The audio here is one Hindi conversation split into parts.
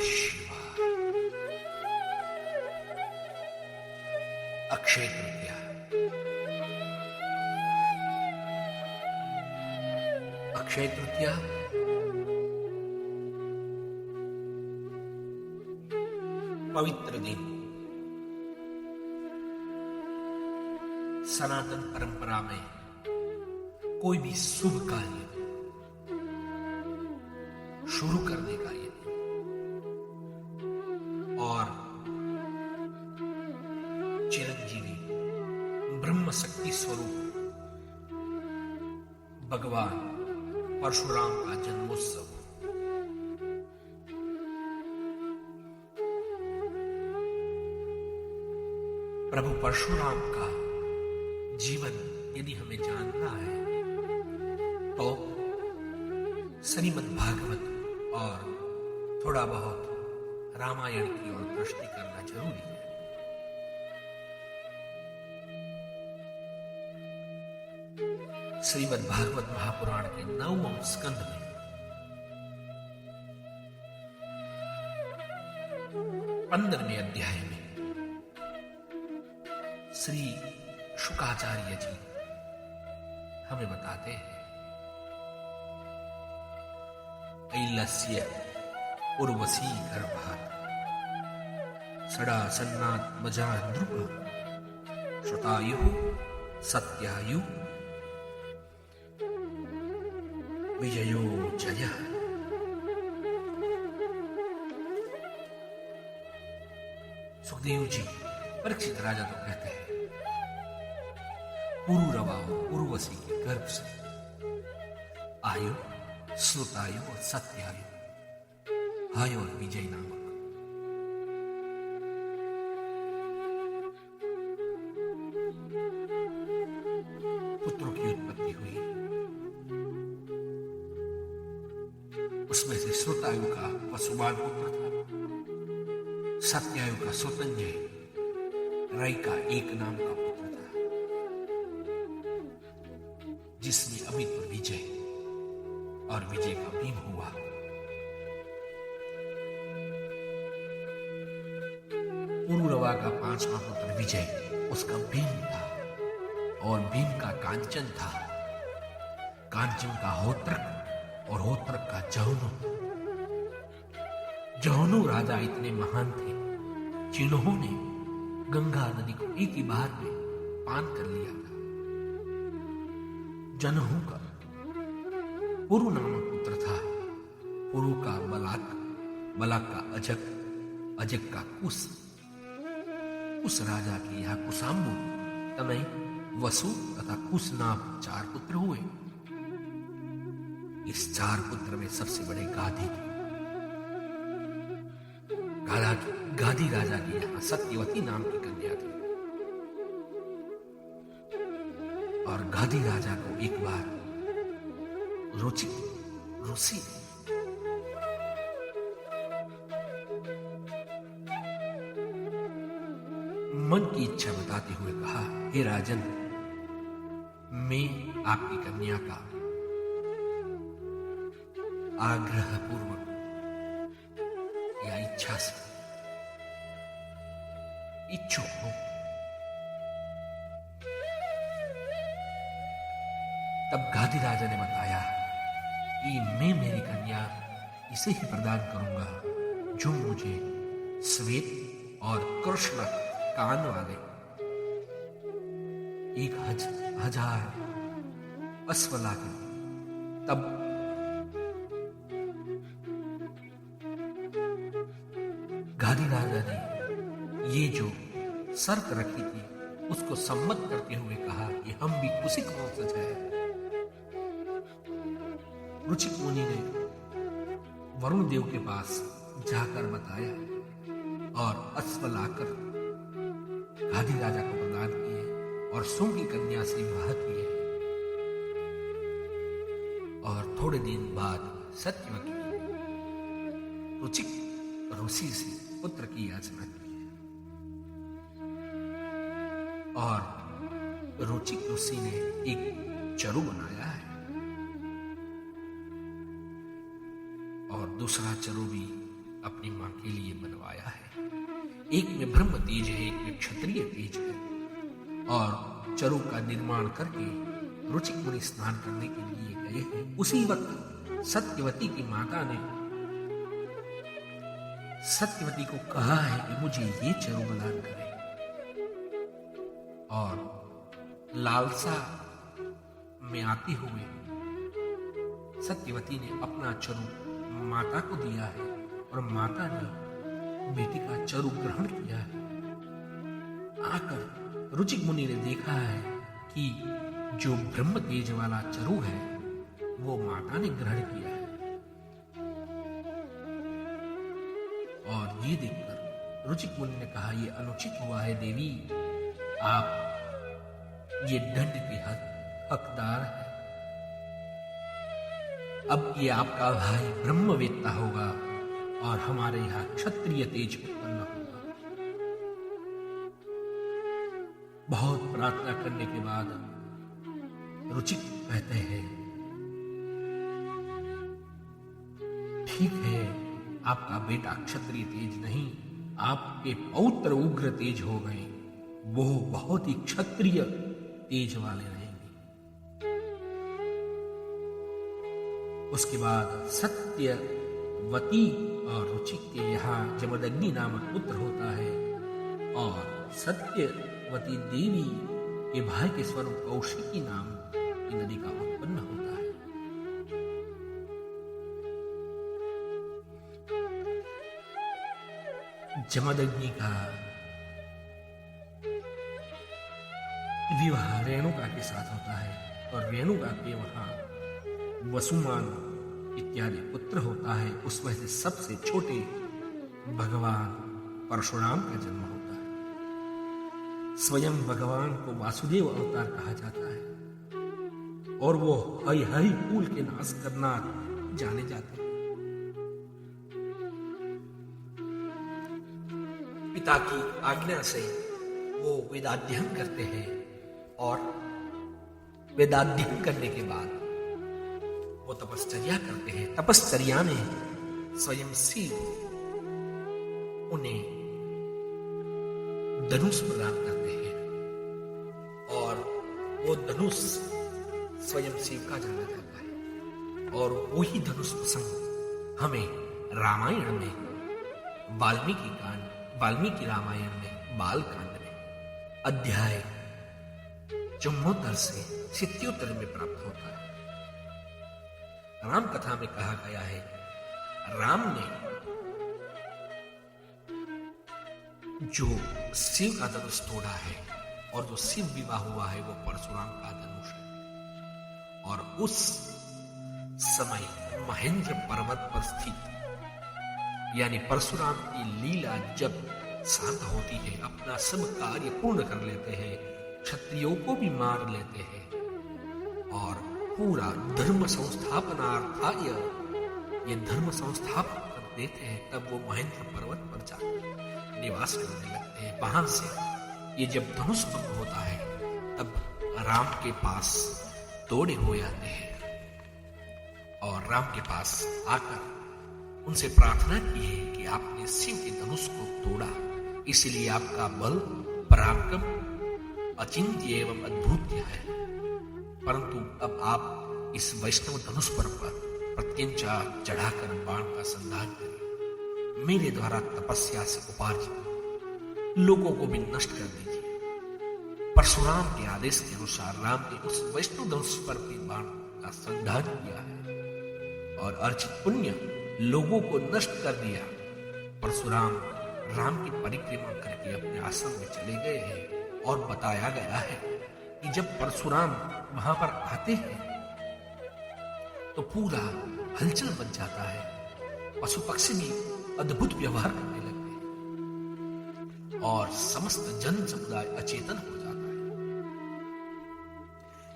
शिवाय। अक्षय तृतीया। अक्षय तृतीया पवित्र दिन। सनातन परंपरा में कोई भी शुभ कार्य शुरू करने का ये दिन और चिरंजीवी ब्रह्म शक्ति स्वरूप भगवान परशुराम का जन्मोत्सव। प्रभु परशुराम का जीवन यदि हमें जानना है तो श्रीमद् भागवत और थोड़ा बहुत रामायण की ओर दृष्टि करना जरूरी है। श्रीमद् भागवत महापुराण के 9वें स्कंद में 15वें अध्याय में श्री शुकाचार्य जी हमें बताते हैं, ऐलस्य उर्वशी गर्भात् सड़ा सन्नात् मजा नृप श्रुतायुः सत्यायु विजयो जयः। सुखदेव जी परीक्षित राजा तो कहते हैं, पुरुरवा उर्वशी के गर्भ से आयु, श्रुतायु और सत्यायु, हाय और विजय नामक पुत्रों की उत्पत्ति हुई। उसमें से श्रुतायु का वसुबाल पुत्र था, सत्यायु का स्वतंजय रई का एक नाम का पुत्र था, जिसने अमित्र विजय और विजय का भीम हुआ। पुरुरवा का 5वां पुत्र विजय उसका भीम था और भीम का कांचन था, कांचन का होत्रक और होत्रक का जौनु। जौनु राजा इतने महान थे जिन्होंने गंगा नदी को एक ही बार में पान कर लिया था। जनहू का पुरु नामक पुत्र था, पुरु का बलाक, बलाक का अजक, अजक का कुश, उस राजा के यहां कुशाम्बु, तनय, वसु तथा कुश नाम 4 पुत्र हुए। इस 4 पुत्र में सबसे बड़े गाधी थे। गाधी राजा की यहां सत्यवती नाम की कन्या थी और गाधी राजा को एक बार रुचि मन की इच्छा बताते हुए कहा, हे राजन, मैं आपकी कन्या का आग्रह पूर्वक या इच्छा से इच्छुक हूं। तब गाधी राजा ने बताया कि मैं मेरी कन्या इसे ही प्रदान करूंगा जो मुझे श्वेत और कृष्ण कान वाले 1000 अश्व लाके। तब गाधी राजा ने ये जो शर्त रखी थी उसको सम्मत करते हुए कहा कि हम भी कुशिक वंशज हैं। रुचिक मुनि ने वरुण देव के पास जाकर बताया और अश्व लाकर गाधी राजा को प्रदान किए और सोम की कन्या से विवाह किए। और थोड़े दिन बाद सत्यवती रुचिक ऋषि से पुत्र की याचना की और रुचिक ऋषि ने एक चरु बनाया है और दूसरा चरु भी अपनी मां के लिए बनवाया है। एक में ब्रह्म तेज है, एक में क्षत्रिय तेज है। और चरु का निर्माण करके रुचिक मुनि स्नान करने के लिए गए हैं। उसी वक्त सत्यवती की माता ने सत्यवती को कहा है कि मुझे ये चरु प्रदान करे, और लालसा में आते हुए सत्यवती ने अपना चरु माता को दिया है और माता ने बेटी का चरु ग्रहण किया है। आकर रुचिक मुनि ने देखा है कि जो ब्रह्म तेज वाला चरु है वो माता ने ग्रहण किया है, और ये देखकर रुचिक मुनि ने कहा, ये अनुचित हुआ है देवी, आप ये दंड के हकदार है। अब ये आपका भाई ब्रह्मवेत्ता होगा और हमारे यहां क्षत्रिय तेज उत्पन्न होगा। बहुत प्रार्थना करने के बाद रुचिक कहते हैं, ठीक है, आपका बेटा क्षत्रिय तेज नहीं, आपके पौत्र उग्र तेज हो गए, वो बहुत ही क्षत्रिय तेज वाले रहेंगे। उसके बाद सत्यवती और रुचिक के यहाँ जमदग्नि नामक पुत्र होता है, और सत्यवती देवी के भाई के स्वरूप कौशिकी नाम की नदी का उत्पन्न होता है। जमदग्नि का विवाह रेणुका के साथ होता है, और रेणुका के वहां वसुमान इत्यादि पुत्र होता है। उसमें से सबसे छोटे भगवान परशुराम का जन्म होता है। स्वयं भगवान को वासुदेव अवतार कहा जाता है, और वो हरि हरि कुल के नाश करना जाने जाते हैं। पिता की आज्ञा से वो वेदाध्ययन करते हैं, और वेदाध्ययन करने के बाद वो तपश्चर्या करते हैं। तपश्चर्या में स्वयं शिव उन्हें धनुष प्रदान करते हैं, और वो धनुष स्वयं शिव का जाना जाता है। और वही धनुष प्रसंग हमें रामायण में वाल्मीकि रामायण में बालकांड में अध्याय 74 से 77 में प्राप्त होता है। राम कथा में कहा गया है, राम ने जो शिव का धनुष तोड़ा है, और जो शिव विवाह हुआ है वो परशुराम का धनुष है। और उस समय महेंद्र पर्वत पर स्थित यानी परशुराम की लीला जब शांत होती है, अपना सब कार्य पूर्ण कर लेते हैं, क्षत्रियों को भी मार लेते हैं, और पूरा धर्म संस्थापनार्थाय ये धर्म संस्थापन कर देते हैं, तब वो महेंद्र पर्वत पर जाकर निवास करने लगते हैं। वहां से ये जब धनुष भंग होता है, तब राम के पास दौड़े हुए आते हैं, और राम के पास आकर उनसे प्रार्थना की है कि आपने शिव के धनुष को तोड़ा, इसलिए आपका बल पराक्रम अचिंत्य एवं अद्भुत है, परंतु अब आप इस वैष्णव धनुष पर प्रत्यंचा चढ़ाकर बाण का संधान करें। मेरे द्वारा तपस्या से उपार्जित लोगों को भी नष्ट कर दीजिए। परशुराम के आदेश के अनुसार राम ने उस वैष्णव धनुष पर भी बाण का संधान किया है, और अर्जित पुण्य लोगों को नष्ट कर दिया। परशुराम राम की परिक्रमा करके अपने आश्रम में चले गए हैं, और बताया गया है कि जब परशुराम वहां पर आते हैं तो पूरा हलचल बच जाता है, पशु पक्षी भी अद्भुत व्यवहार करने लगते हैं, और समस्त जन समुदाय अचेतन हो जाता है।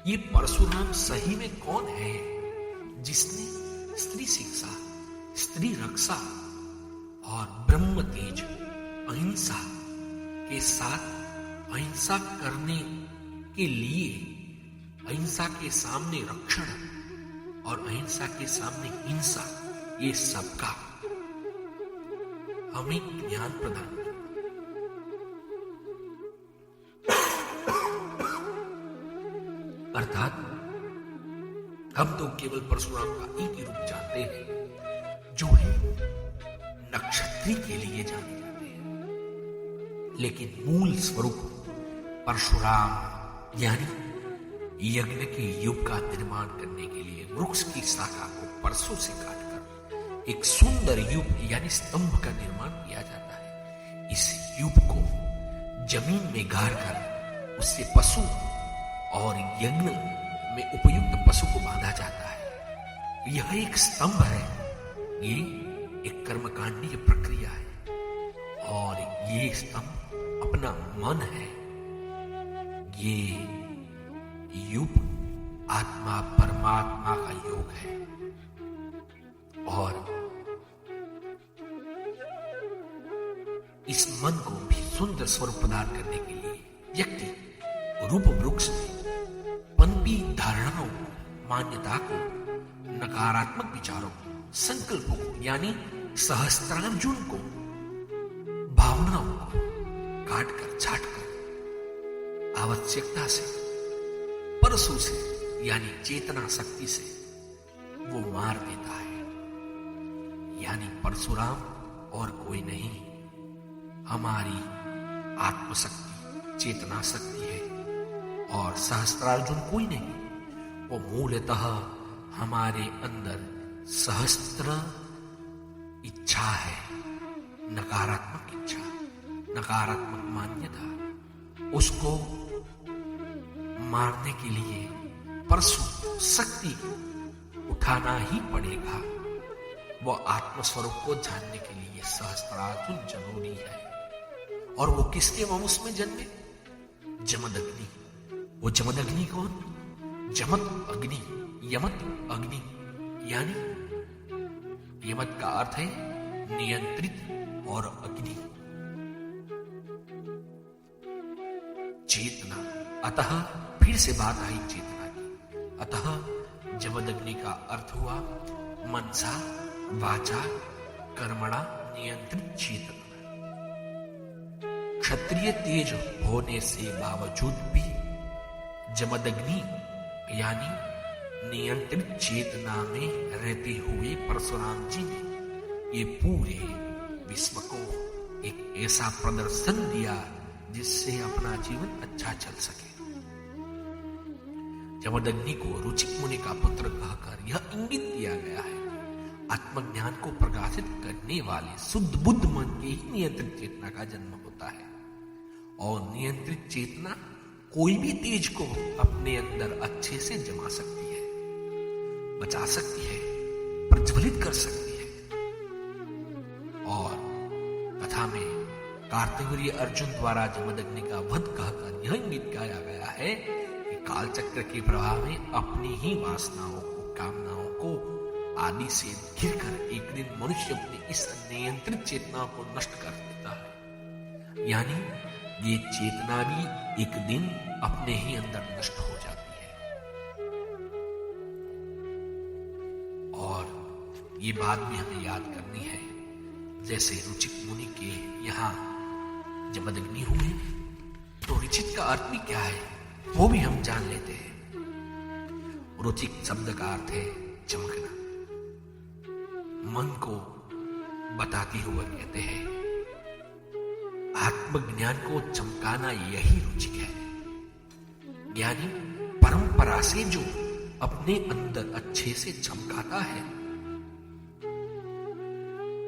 ये परशुराम सही में कौन है जिसने स्त्री शिक्षा, स्त्री रक्षा और ब्रह्म तेज अहिंसा के साथ अहिंसा करने के लिए अहिंसा के सामने रक्षण और अहिंसा के सामने हिंसा, ये सबका हमें ज्ञान प्रदान किया। अर्थात हम तो केवल परशुराम का एक ही रूप जानते हैं, जो है नक्षत्री के लिए जाने जाते हैं, लेकिन मूल स्वरूप परशुराम यानी यज्ञ के युग का निर्माण करने के लिए वृक्ष की शाखा को परसों से काटकर एक सुंदर युग यानी स्तंभ का निर्माण किया जाता है। इस युग को जमीन में गाड़ कर उससे पशु और यज्ञ में उपयुक्त पशु को बांधा जाता है। यह एक स्तंभ है, ये एक कर्मकांडीय प्रक्रिया है और ये स्तंभ अपना मन है। ये युग आत्मा परमात्मा का योग है और इस मन को भी सुंदर स्वरूप प्रदान करने के लिए व्यक्ति रूप वृक्ष में पनपी धारणाओं, मान्यता को, नकारात्मक विचारों, संकल्पों को यानी सहस्त्रार्जुन को, भावनाओं को काट कर छाट कर आवश्यकता से, परसों से यानी चेतना शक्ति से वो मार देता है। यानी परशुराम और कोई नहीं, हमारी आत्मशक्ति, चेतना शक्ति है और सहस्त्रार्जुन कोई नहीं, वो मूलतः हमारे अंदर सहस्त्र इच्छा है, नकारात्मक इच्छा, नकारात्मक मान्यता। उसको मारने के लिए परशु शक्ति उठाना ही पड़ेगा। वो आत्मस्वरूप को जानने के लिए सहस्त्रार्जुन जरूरी है। और वो किसके वंश में जन्मे? जमदग्नि। वो जमदग्नि कौन? जमत अग्नि, यमत अग्नि, यानी यमत का अर्थ है नियंत्रित और अग्नि चेतना। अतः फिर से बात आई चेतना की। अतः जमदग्नि का अर्थ हुआ मनसा वाचा कर्मणा नियंत्रित चेतना। क्षत्रिय तेज होने से बावजूद भी जमदग्नि यानी नियंत्रित चेतना में रहते हुए परशुराम जी ने ये पूरे विश्व को एक ऐसा प्रदर्शन दिया जिससे अपना जीवन अच्छा चल सके। जमदग्नि को रुचिक मुनि का पुत्र कहकर यह इंगित किया गया है, आत्मज्ञान को प्रकाशित करने वाले शुद्ध बुद्ध मन के ही नियंत्रित चेतना का जन्म होता है। और नियंत्रित चेतना कोई भी तेज को अपने अंदर अच्छे से जमा सकती है, बचा सकती है, प्रज्वलित कर सकती है। और कथा में कार्तवीर्य अर्जुन द्वारा जमदग्नि का वध कहकर यह इंगित किया गया है कि कालचक्र के प्रभाव में अपनी ही वासनाओं को, कामनाओं को आदि से घिरकर एक दिन मनुष्य अपनी इस नियंत्रित चेतना को नष्ट कर देता है। यानी ये चेतना भी एक दिन अपने ही अंदर नष्ट हो जाती है। और ये बात भी हमें याद करनी है, जैसे रुचिक मुनि के यहाँ जमदग्नि हुए तो रुचित का अर्थ भी क्या है वो भी हम जान लेते हैं। रुचिक शब्द का अर्थ है चमकना, मन को बताते हुए कहते हैं आत्मज्ञान को चमकाना यही रुचिक है। यानी परंपरा से जो अपने अंदर अच्छे से चमकाता है,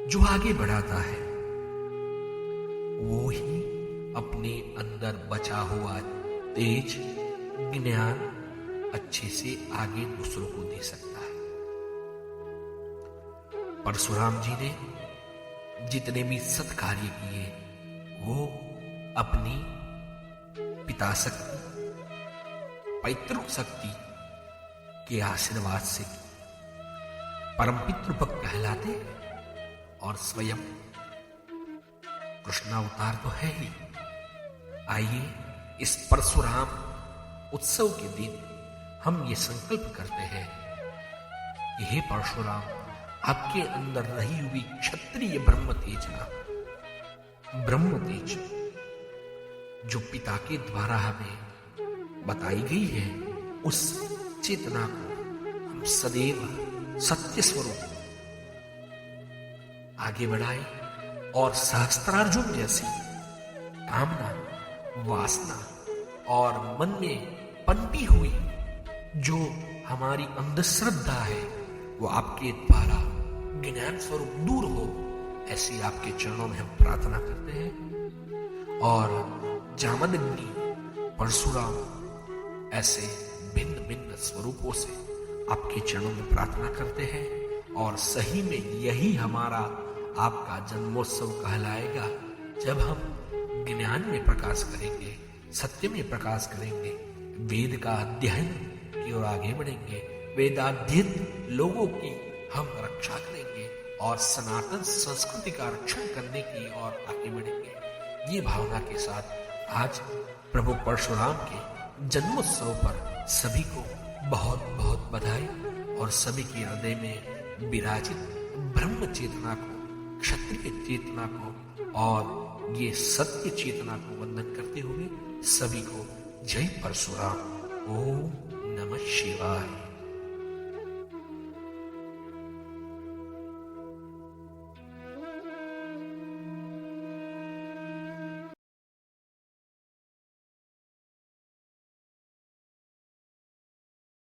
जो आगे बढ़ाता है, वो ही अपने अंदर बचा हुआ तेज ज्ञान अच्छे से आगे दूसरों को दे सकता है। परशुराम जी ने जितने भी सत्कार्य किए वो अपनी पिता शक्ति, पैतृक शक्ति के आशीर्वाद से परम पितृभक्त कहलाते और स्वयं कृष्णावतार तो है ही। आइए इस परशुराम उत्सव के दिन हम ये संकल्प करते हैं कि हे परशुराम, आपके अंदर रही हुई क्षत्रिय ब्रह्म तेजना ब्रह्म तेज जो पिता के द्वारा हमें बताई गई है, उस चेतना को हम सदैव सत्य स्वरूप आगे बढ़ाए और सहस्त्रार्जुन जैसी कामना, वासना और मन में पनपी हुई जो हमारी अंधश्रद्धा है, वो आपके द्वारा ज्ञान स्वरूप दूर हो, ऐसी आपके चरणों में हम प्रार्थना करते हैं। और जामदग्नि, परशुराम ऐसे भिन्न भिन्न स्वरूपों से आपके चरणों में प्रार्थना करते हैं। और सही में यही हमारा आपका जन्मोत्सव कहलाएगा, जब हम ज्ञान में प्रकाश करेंगे, सत्य में प्रकाश करेंगे, वेद का अध्ययन की ओर आगे बढ़ेंगे, वेदाध्ययन लोगों की हम रक्षा करेंगे और सनातन संस्कृति का रक्षण करने की ओर आगे बढ़ेंगे। ये भावना के साथ आज प्रभु परशुराम के जन्मोत्सव पर सभी को बहुत बहुत बधाई और सभी के हृदय में विराजित ब्रह्म चेतना को, क्षत्रिय चेतना को और ये सत्य चेतना को वंदन करते हुए सभी को जय परशुराम। ओम नमः शिवाय।